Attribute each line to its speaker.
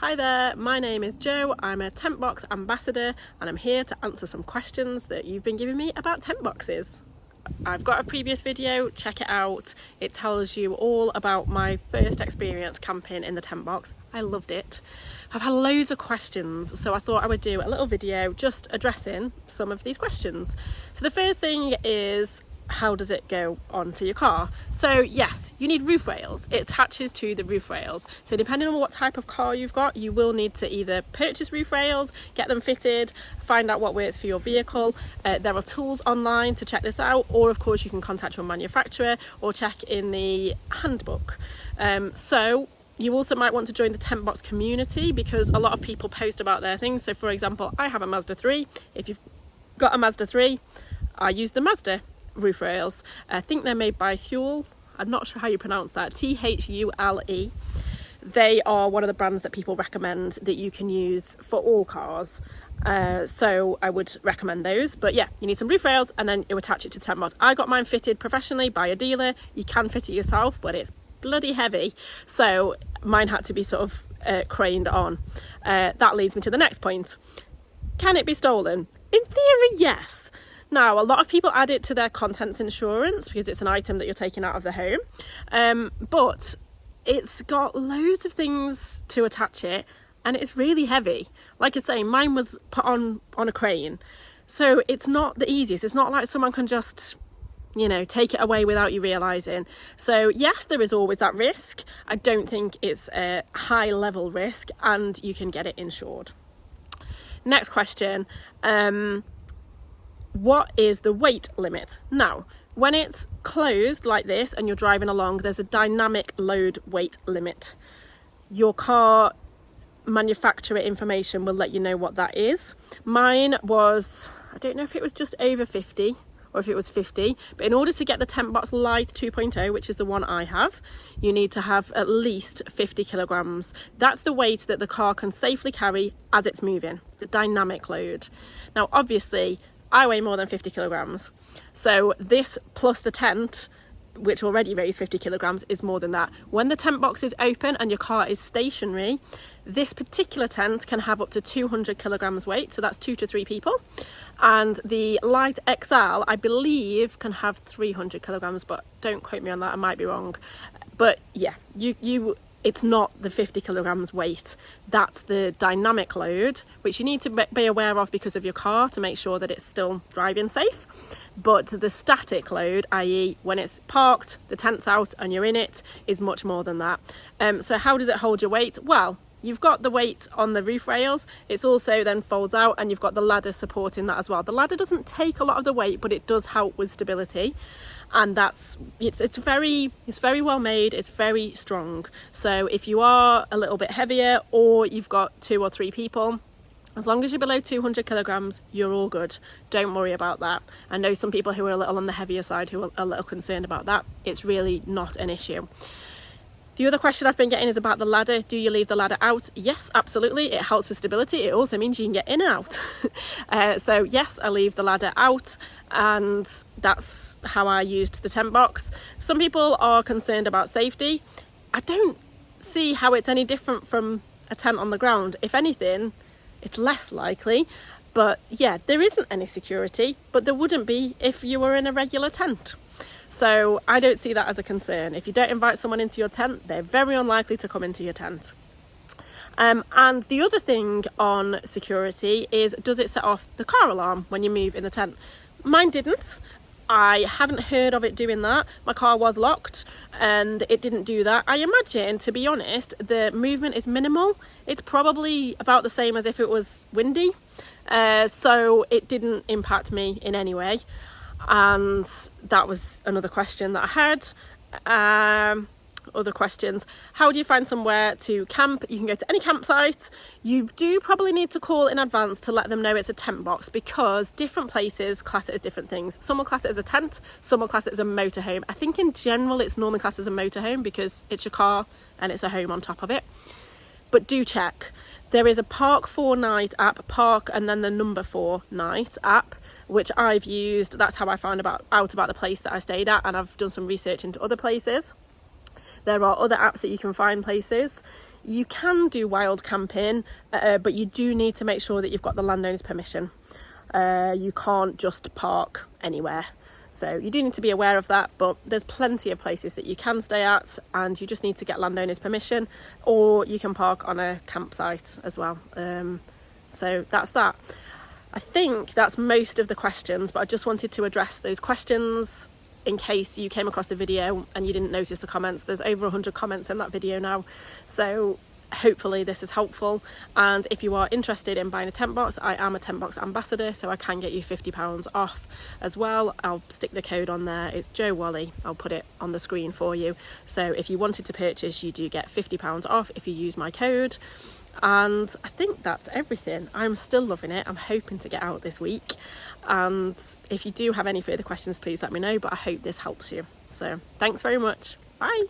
Speaker 1: Hi there, my name is Jo, I'm a Tentbox Ambassador and I'm here to answer some questions that you've been giving me about tent boxes. I've got a previous video, check it out. It tells you all about my first experience camping in the tent box. I loved it. I've had loads of questions, so I thought I would do a little video just addressing some of these questions. So the first thing is, how does it go onto your car? So yes, you need roof rails. It attaches to the roof rails. So depending on what type of car you've got, you will need to either purchase roof rails, get them fitted, find out what works for your vehicle. There are tools online to check this out, or of course you can contact your manufacturer or check in the handbook. So you also might want to join the Tentbox community because a lot of people post about their things. So for example, I have a Mazda 3. If you've got a Mazda 3, I use the Mazda roof rails. I think they're made by Thule. I'm not sure how you pronounce that. Thule. They are one of the brands that people recommend that you can use for all cars. So I would recommend those. But yeah, you need some roof rails and then you attach it to Tentbox. I got mine fitted professionally by a dealer. You can fit it yourself, but it's bloody heavy. So mine had to be sort of craned on. That leads me to the next point. Can it be stolen? In theory, yes. Now, a lot of people add it to their contents insurance because it's an item that you're taking out of the home. But it's got loads of things to attach it and it's really heavy. Like I say, mine was put on a crane. So it's not the easiest. It's not like someone can just, take it away without you realising. So yes, there is always that risk. I don't think it's a high level risk and you can get it insured. Next question. What is the weight limit? Now, when it's closed like this and you're driving along, there's a dynamic load weight limit. Your car manufacturer information will let you know what that is. Mine was, I don't know if it was just over 50 or if it was 50, but in order to get the Tentbox Lite 2.0, which is the one I have, you need to have at least 50 kilograms. That's the weight that the car can safely carry as it's moving, the dynamic load. Now, obviously, I weigh more than 50 kilograms. So this plus the tent, which already weighs 50 kilograms, is more than that. When the tent box is open and your car is stationary, this particular tent can have up to 200 kilograms weight. So that's 2 to 3 people. And the Light XL, I believe, can have 300 kilograms, but don't quote me on that. I might be wrong. But yeah, it's not the 50 kilograms weight. That's the dynamic load, which you need to be aware of because of your car to make sure that it's still driving safe. But the static load, i.e. when it's parked, the tent's out and you're in it, is much more than that. So how does it hold your weight? Well, you've got the weight on the roof rails. It's also then folds out and you've got the ladder supporting that as well. The ladder doesn't take a lot of the weight, but it does help with stability. And it's very well made. It's very strong. So if you are a little bit heavier or you've got 2 or 3 people, as long as you're below 200 kilograms, you're all good. Don't worry about that. I know some people who are a little on the heavier side who are a little concerned about that. It's really not an issue. The other question I've been getting is about the ladder. Do you leave the ladder out? Yes, absolutely. It helps with stability. It also means you can get in and out. So yes, I leave the ladder out and that's how I used the tent box. Some people are concerned about safety. I don't see how it's any different from a tent on the ground. If anything, it's less likely. But yeah, there isn't any security, but there wouldn't be if you were in a regular tent. So I don't see that as a concern. If you don't invite someone into your tent, they're very unlikely to come into your tent. And the other thing on security is, does it set off the car alarm when you move in the tent? Mine didn't. I haven't heard of it doing that. My car was locked and it didn't do that. I imagine, to be honest, the movement is minimal. It's probably about the same as if it was windy. So it didn't impact me in any way. And that was another question that I had. Other questions. How do you find somewhere to camp? You can go to any campsite. You do probably need to call in advance to let them know it's a tent box because different places class it as different things. Some will class it as a tent, some will class it as a motorhome. I think in general it's normally classed as a motorhome because it's your car and it's a home on top of it. But do check. There is a Park 4 Night app, Park and then the number 4 Night app, which I've used. That's how I found out about the place that I stayed at, and I've done some research into other places. There are other apps that you can find places. You can do wild camping, but you do need to make sure that you've got the landowner's permission. You can't just park anywhere. So you do need to be aware of that, but there's plenty of places that you can stay at, and you just need to get landowner's permission, or you can park on a campsite as well. So that's that. I think that's most of the questions, but I just wanted to address those questions in case you came across the video and you didn't notice the comments. There's over 100 comments in that video now, so hopefully this is helpful. And if you are interested in buying a tent box, I am a Tentbox Ambassador, so I can get you £50 off as well. I'll stick the code on there. It's Joe Wally. I'll put it on the screen for you. So if you wanted to purchase, you do get £50 off if you use my code. And I think that's everything. I'm still loving it. I'm hoping to get out this week, and if you do have any further questions, please let me know, but I hope this helps you. So thanks very much. Bye.